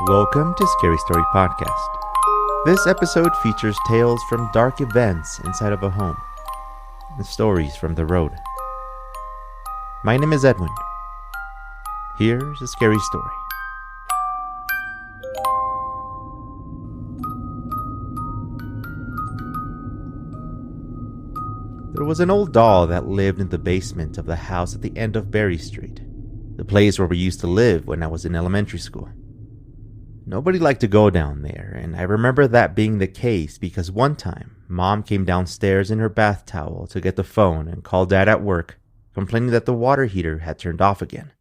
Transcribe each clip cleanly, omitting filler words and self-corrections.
Welcome to Scary Story Podcast. This episode features tales from dark events inside of a home and stories from the road. My name is Edwin. Here's a scary story. There was an old doll that lived in the basement of the house at the end of Berry Street, the place where we used to live when I was in elementary school. Nobody liked to go down there, and I remember that being the case because one time, Mom came downstairs in her bath towel to get the phone and call Dad at work, complaining that the water heater had turned off again.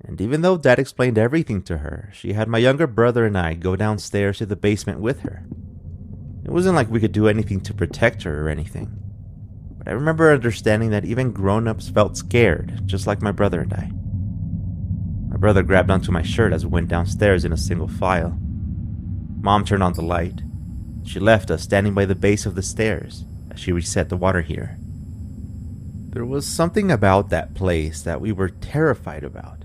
And even though Dad explained everything to her, she had my younger brother and I go downstairs to the basement with her. It wasn't like we could do anything to protect her or anything, but I remember understanding that even grown-ups felt scared, just like my brother and I. My brother grabbed onto my shirt as we went downstairs in a single file. Mom turned on the light. She left us standing by the base of the stairs as she reset the water heater. There was something about that place that we were terrified about.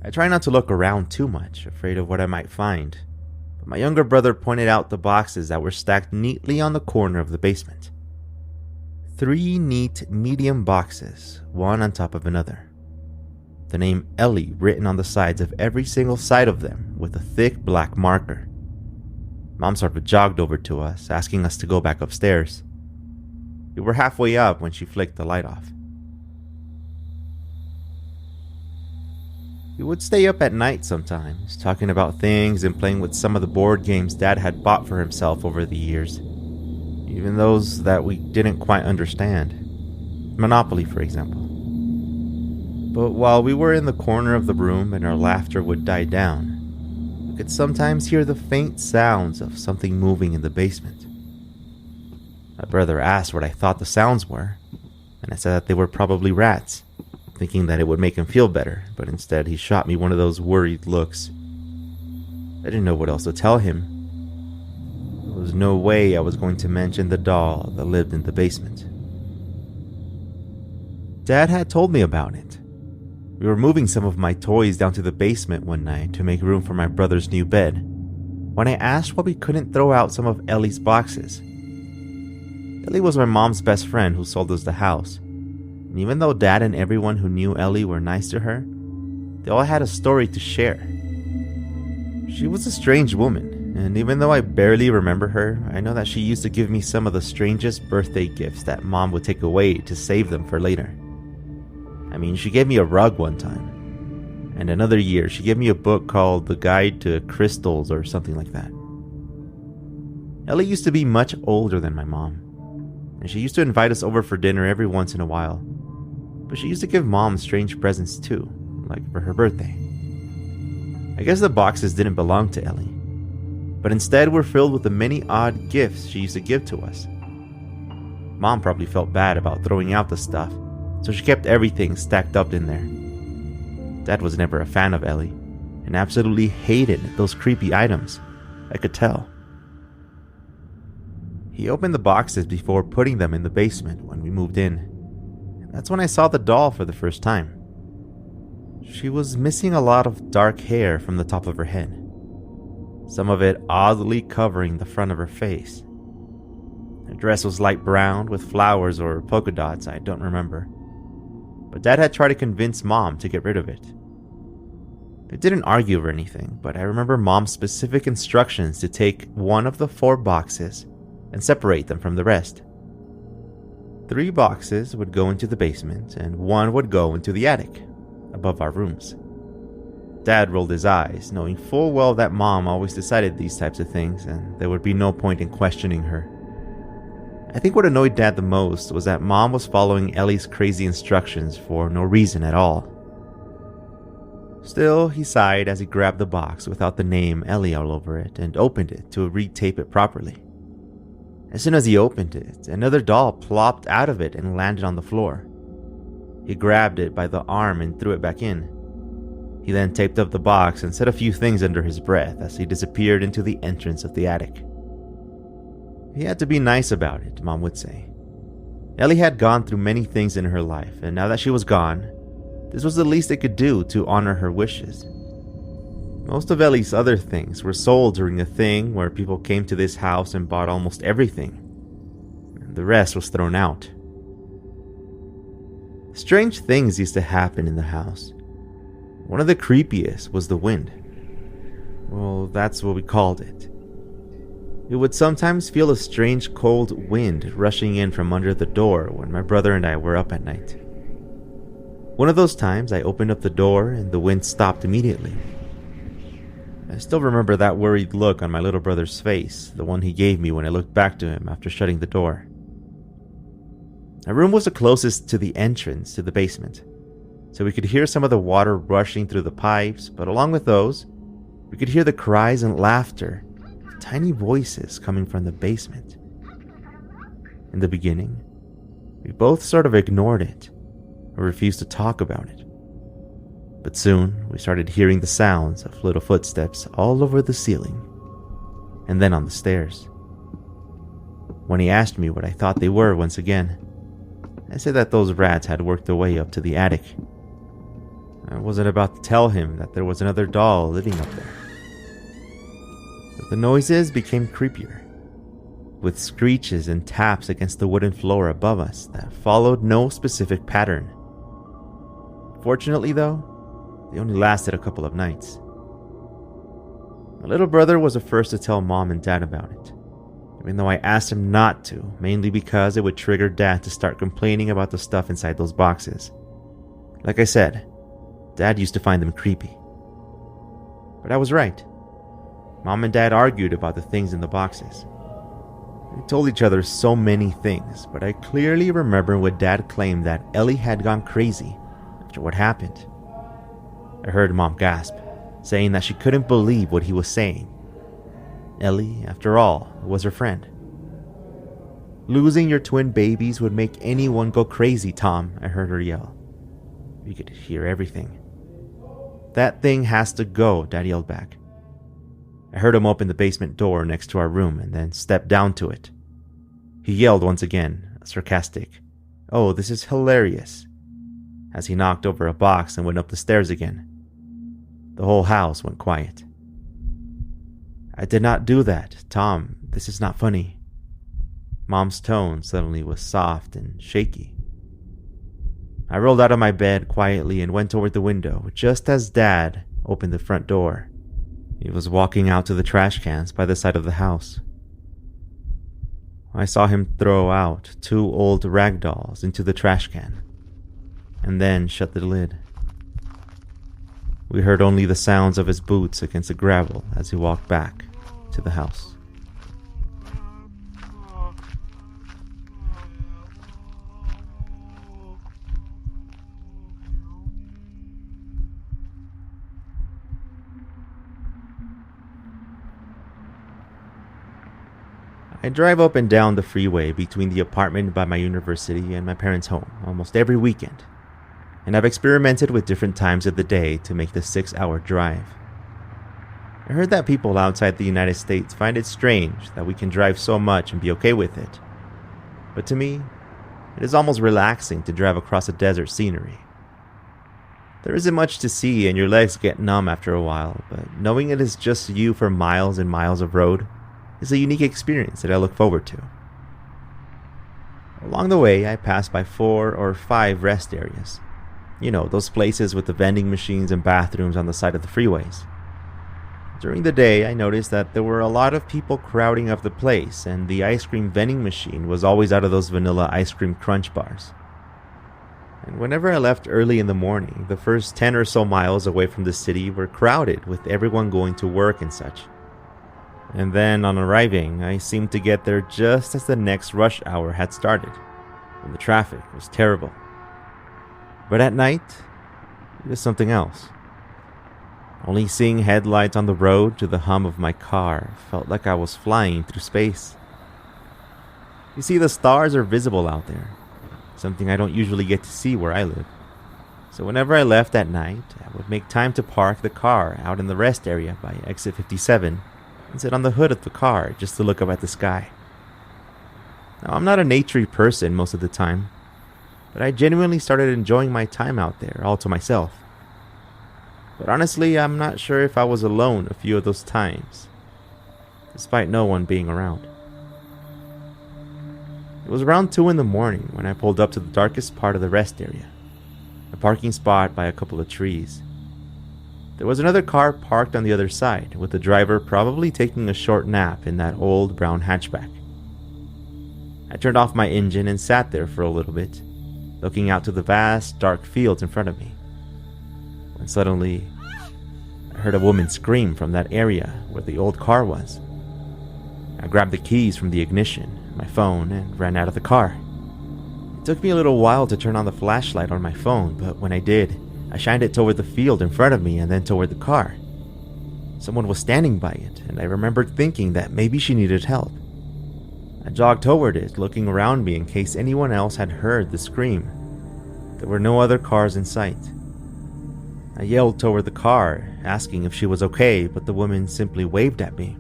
I tried not to look around too much, afraid of what I might find, but my younger brother pointed out the boxes that were stacked neatly on the corner of the basement. 3 neat medium boxes, one on top of another. The name Ellie written on the sides of every single side of them with a thick black marker. Mom sort of jogged over to us, asking us to go back upstairs. We were halfway up when she flicked the light off. We would stay up at night sometimes, talking about things and playing with some of the board games Dad had bought for himself over the years, even those that we didn't quite understand. Monopoly, for example. But while we were in the corner of the room and our laughter would die down, we could sometimes hear the faint sounds of something moving in the basement. My brother asked what I thought the sounds were, and I said that they were probably rats, thinking that it would make him feel better, but instead he shot me one of those worried looks. I didn't know what else to tell him. There was no way I was going to mention the doll that lived in the basement. Dad had told me about it. We were moving some of my toys down to the basement one night to make room for my brother's new bed, when I asked why we couldn't throw out some of Ellie's boxes. Ellie was my mom's best friend who sold us the house, and even though Dad and everyone who knew Ellie were nice to her, they all had a story to share. She was a strange woman, and even though I barely remember her, I know that she used to give me some of the strangest birthday gifts that Mom would take away to save them for later. I mean, she gave me a rug one time, and another year she gave me a book called The Guide to Crystals or something like that. Ellie used to be much older than my mom, and she used to invite us over for dinner every once in a while, but she used to give Mom strange presents too, like for her birthday. I guess the boxes didn't belong to Ellie, but instead were filled with the many odd gifts she used to give to us. Mom probably felt bad about throwing out the stuff, so she kept everything stacked up in there. Dad was never a fan of Ellie, and absolutely hated those creepy items. I could tell. He opened the boxes before putting them in the basement when we moved in, and that's when I saw the doll for the first time. She was missing a lot of dark hair from the top of her head, some of it oddly covering the front of her face. Her dress was light brown with flowers or polka dots, I don't remember. But Dad had tried to convince Mom to get rid of it. They didn't argue or anything, but I remember Mom's specific instructions to take one of the 4 boxes and separate them from the rest. 3 boxes would go into the basement and 1 would go into the attic, above our rooms. Dad rolled his eyes, knowing full well that Mom always decided these types of things and there would be no point in questioning her. I think what annoyed Dad the most was that Mom was following Ellie's crazy instructions for no reason at all. Still, he sighed as he grabbed the box without the name Ellie all over it and opened it to retape it properly. As soon as he opened it, another doll plopped out of it and landed on the floor. He grabbed it by the arm and threw it back in. He then taped up the box and said a few things under his breath as he disappeared into the entrance of the attic. He had to be nice about it, Mom would say. Ellie had gone through many things in her life, and now that she was gone, this was the least they could do to honor her wishes. Most of Ellie's other things were sold during a thing where people came to this house and bought almost everything. And the rest was thrown out. Strange things used to happen in the house. One of the creepiest was the wind. Well, that's what we called it. It would sometimes feel a strange cold wind rushing in from under the door when my brother and I were up at night. One of those times I opened up the door and the wind stopped immediately. I still remember that worried look on my little brother's face, the one he gave me when I looked back to him after shutting the door. Our room was the closest to the entrance to the basement, so we could hear some of the water rushing through the pipes, but along with those, we could hear the cries and laughter of tiny voices coming from the basement. In the beginning, we both sort of ignored it or refused to talk about it. But soon, we started hearing the sounds of little footsteps all over the ceiling, and then on the stairs. When he asked me what I thought they were once again, I said that those rats had worked their way up to the attic. I wasn't about to tell him that there was another doll living up there. But the noises became creepier, with screeches and taps against the wooden floor above us that followed no specific pattern. Fortunately, though, they only lasted a couple of nights. My little brother was the first to tell Mom and Dad about it, even though I asked him not to, mainly because it would trigger Dad to start complaining about the stuff inside those boxes. Like I said, Dad used to find them creepy. But I was right. Mom and Dad argued about the things in the boxes. They told each other so many things, but I clearly remember when Dad claimed that Ellie had gone crazy after what happened. I heard Mom gasp, saying that she couldn't believe what he was saying. Ellie, after all, was her friend. "Losing your twin babies would make anyone go crazy, Tom," I heard her yell. We could hear everything. "That thing has to go," Dad yelled back. I heard him open the basement door next to our room and then step down to it. He yelled once again, sarcastic, "Oh, this is hilarious," as he knocked over a box and went up the stairs again. The whole house went quiet. "I did not do that, Tom. This is not funny." Mom's tone suddenly was soft and shaky. I rolled out of my bed quietly and went toward the window just as Dad opened the front door. He was walking out to the trash cans by the side of the house. I saw him throw out 2 old rag dolls into the trash can, and then shut the lid. We heard only the sounds of his boots against the gravel as he walked back to the house. I drive up and down the freeway between the apartment by my university and my parents' home almost every weekend, and I've experimented with different times of the day to make the 6-hour drive. I heard that people outside the United States find it strange that we can drive so much and be okay with it. But to me, it is almost relaxing to drive across a desert scenery. There isn't much to see and your legs get numb after a while, but knowing it is just you for miles and miles of road is a unique experience that I look forward to. Along the way, I pass by 4 or 5 rest areas. You know, those places with the vending machines and bathrooms on the side of the freeways. During the day, I noticed that there were a lot of people crowding up the place, and the ice cream vending machine was always out of those vanilla ice cream crunch bars. And whenever I left early in the morning, the first 10 or so miles away from the city were crowded with everyone going to work and such. And then, on arriving, I seemed to get there just as the next rush hour had started, and the traffic was terrible. But at night, it was something else. Only seeing headlights on the road to the hum of my car felt like I was flying through space. You see, the stars are visible out there, something I don't usually get to see where I live. So whenever I left at night, I would make time to park the car out in the rest area by exit 57 and sit on the hood of the car just to look up at the sky. Now, I'm not a naturey person most of the time, but I genuinely started enjoying my time out there all to myself. But honestly, I'm not sure if I was alone a few of those times, despite no one being around. It was around 2 in the morning when I pulled up to the darkest part of the rest area, a parking spot by a couple of trees. There was another car parked on the other side, with the driver probably taking a short nap in that old brown hatchback. I turned off my engine and sat there for a little bit, looking out to the vast, dark fields in front of me, when suddenly I heard a woman scream from that area where the old car was. I grabbed the keys from the ignition, my phone, and ran out of the car. It took me a little while to turn on the flashlight on my phone, but when I did, I shined it toward the field in front of me and then toward the car. Someone was standing by it, and I remembered thinking that maybe she needed help. I jogged toward it, looking around me in case anyone else had heard the scream. There were no other cars in sight. I yelled toward the car, asking if she was okay, but the woman simply waved at me.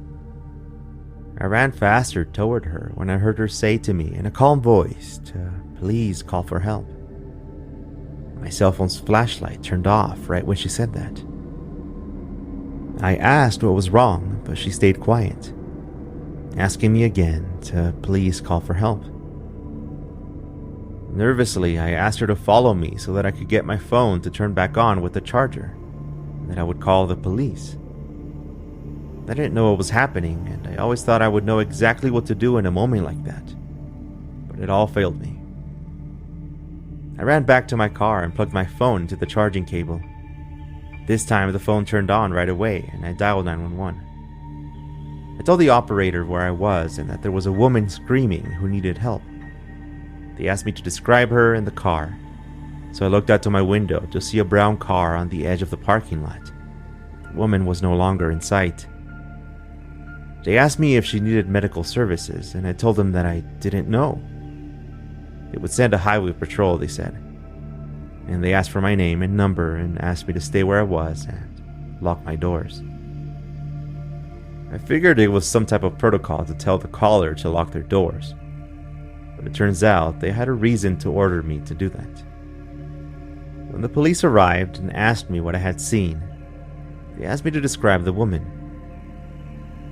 I ran faster toward her when I heard her say to me in a calm voice to please call for help. My cell phone's flashlight turned off right when she said that. I asked what was wrong, but she stayed quiet, asking me again to please call for help. Nervously, I asked her to follow me so that I could get my phone to turn back on with the charger, and that I would call the police. I didn't know what was happening, and I always thought I would know exactly what to do in a moment like that, but it all failed me. I ran back to my car and plugged my phone into the charging cable. This time the phone turned on right away, and I dialed 911. I told the operator where I was and that there was a woman screaming who needed help. They asked me to describe her and the car, so I looked out to my window to see a brown car on the edge of the parking lot. The woman was no longer in sight. They asked me if she needed medical services, and I told them that I didn't know. They would send a highway patrol, they said, and they asked for my name and number and asked me to stay where I was and lock my doors. I figured it was some type of protocol to tell the caller to lock their doors, but it turns out they had a reason to order me to do that. When the police arrived and asked me what I had seen, they asked me to describe the woman.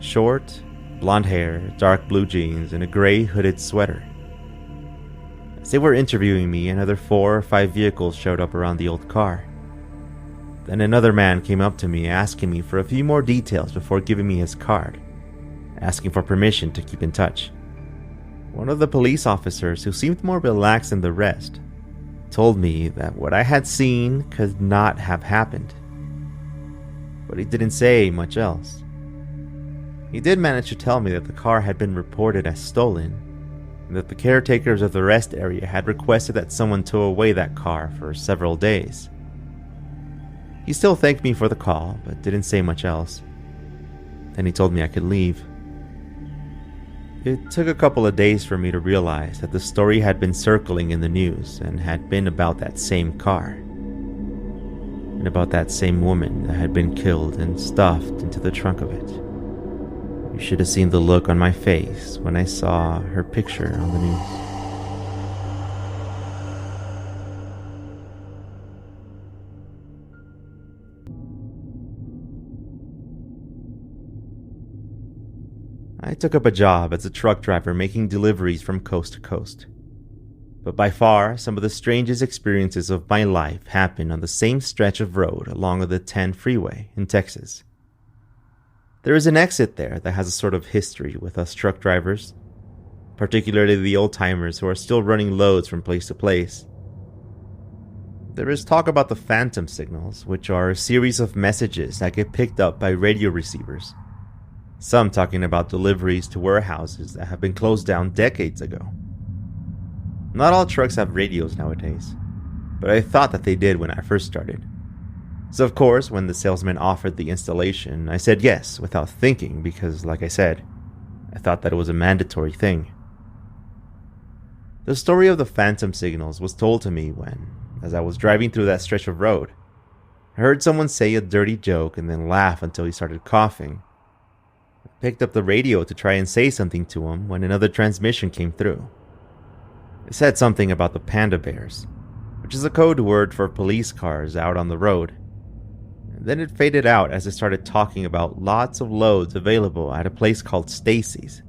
Short, blonde hair, dark blue jeans, and a gray hooded sweater. As they were interviewing me, another 4 or 5 vehicles showed up around the old car. Then another man came up to me asking me for a few more details before giving me his card, asking for permission to keep in touch. One of the police officers, who seemed more relaxed than the rest, told me that what I had seen could not have happened. But he didn't say much else. He did manage to tell me that the car had been reported as stolen, and that the caretakers of the rest area had requested that someone tow away that car for several days. He still thanked me for the call, but didn't say much else. Then he told me I could leave. It took a couple of days for me to realize that the story had been circling in the news and had been about that same car, and about that same woman that had been killed and stuffed into the trunk of it. You should have seen the look on my face when I saw her picture on the news. I took up a job as a truck driver making deliveries from coast to coast. But by far, some of the strangest experiences of my life happened on the same stretch of road along the 10 freeway in Texas. There is an exit there that has a sort of history with us truck drivers, particularly the old-timers who are still running loads from place to place. There is talk about the phantom signals, which are a series of messages that get picked up by radio receivers, some talking about deliveries to warehouses that have been closed down decades ago. Not all trucks have radios nowadays, but I thought that they did when I first started. So of course, when the salesman offered the installation, I said yes without thinking because, like I said, I thought that it was a mandatory thing. The story of the phantom signals was told to me when, as I was driving through that stretch of road, I heard someone say a dirty joke and then laugh until he started coughing. I picked up the radio to try and say something to him when another transmission came through. It said something about the panda bears, which is a code word for police cars out on the road. Then it faded out as it started talking about lots of loads available at a place called Stacy's.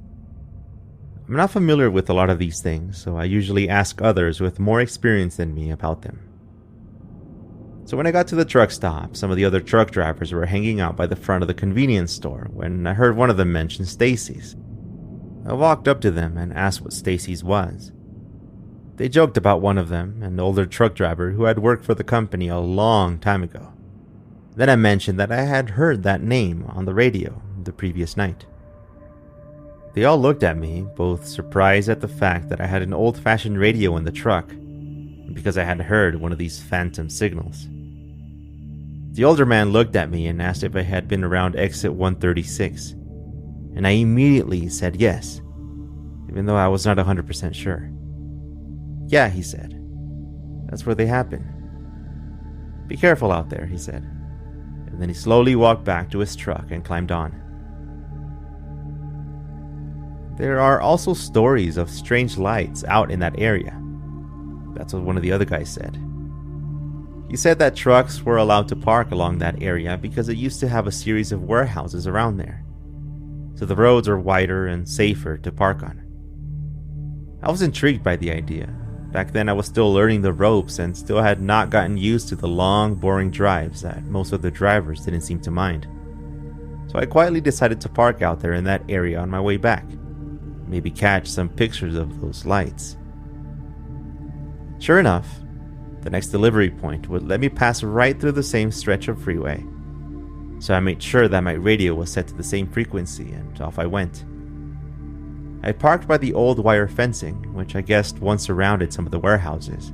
I'm not familiar with a lot of these things, so I usually ask others with more experience than me about them. So when I got to the truck stop, some of the other truck drivers were hanging out by the front of the convenience store when I heard one of them mention Stacy's. I walked up to them and asked what Stacy's was. They joked about one of them, an older truck driver who had worked for the company a long time ago. Then I mentioned that I had heard that name on the radio the previous night. They all looked at me, both surprised at the fact that I had an old-fashioned radio in the truck, because I had heard one of these phantom signals. The older man looked at me and asked if I had been around exit 136, and I immediately said yes, even though I was not 100% sure. Yeah, he said. That's where they happen. Be careful out there, he said. And then he slowly walked back to his truck and climbed on. There are also stories of strange lights out in that area. That's what one of the other guys said. He said that trucks were allowed to park along that area because it used to have a series of warehouses around there, so the roads are wider and safer to park on. I was intrigued by the idea. Back then I was still learning the ropes and still had not gotten used to the long, boring drives that most of the drivers didn't seem to mind. So I quietly decided to park out there in that area on my way back. Maybe catch some pictures of those lights. Sure enough, the next delivery point would let me pass right through the same stretch of freeway. So I made sure that my radio was set to the same frequency and off I went. I parked by the old wire fencing, which I guessed once surrounded some of the warehouses,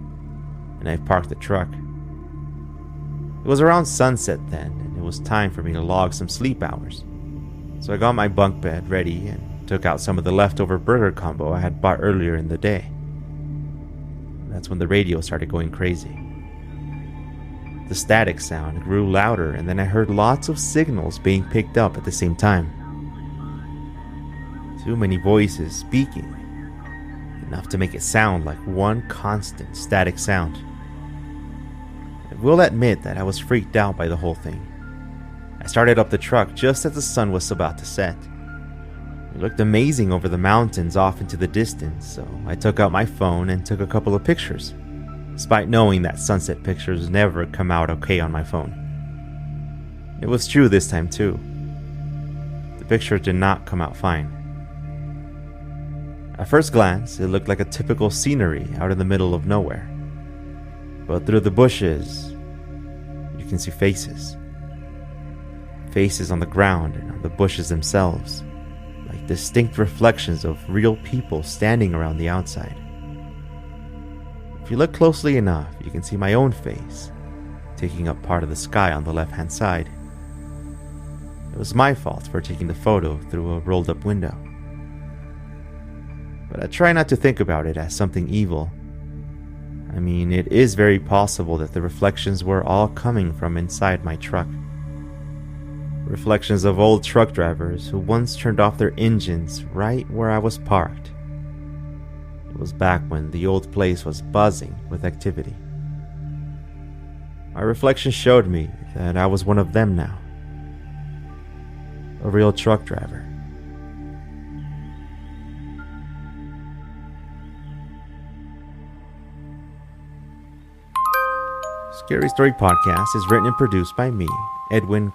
and I parked the truck. It was around sunset then, and it was time for me to log some sleep hours. So I got my bunk bed ready and took out some of the leftover burger combo I had bought earlier in the day. That's when the radio started going crazy. The static sound grew louder, and then I heard lots of signals being picked up at the same time. Too many voices speaking, enough to make it sound like one constant static sound. I will admit that I was freaked out by the whole thing. I started up the truck just as the sun was about to set. It looked amazing over the mountains off into the distance, so I took out my phone and took a couple of pictures, despite knowing that sunset pictures never come out okay on my phone. It was true this time too. The picture did not come out fine. At first glance, it looked like a typical scenery out in the middle of nowhere. But through the bushes, you can see faces. Faces on the ground and on the bushes themselves, like distinct reflections of real people standing around the outside. If you look closely enough, you can see my own face, taking up part of the sky on the left-hand side. It was my fault for taking the photo through a rolled-up window. But I try not to think about it as something evil. I mean, it is very possible that the reflections were all coming from inside my truck. Reflections of old truck drivers who once turned off their engines right where I was parked. It was back when the old place was buzzing with activity. My reflection showed me that I was one of them now. A real truck driver. Scary Story Podcast is written and produced by me, EDWIN.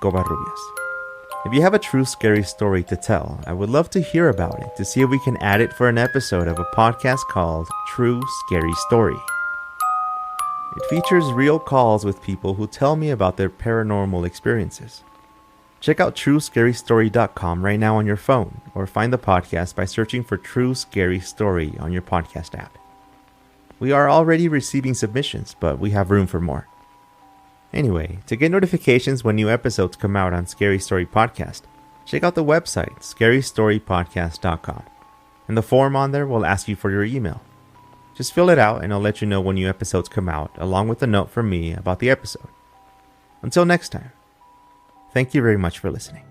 If you have a true scary story to tell, I would love to hear about it to see if we can add it for an episode of a podcast called True Scary Story. It features real calls with people who tell me about their paranormal experiences. Check out TrueScaryStory.com right now on your phone, or find the podcast by searching for True Scary Story on your podcast app. We are already receiving submissions, but we have room for more. Anyway, to get notifications when new episodes come out on Scary Story Podcast, check out the website, scarystorypodcast.com. And the form on there will ask you for your email. Just fill it out and I'll let you know when new episodes come out, along with a note from me about the episode. Until next time, thank you very much for listening.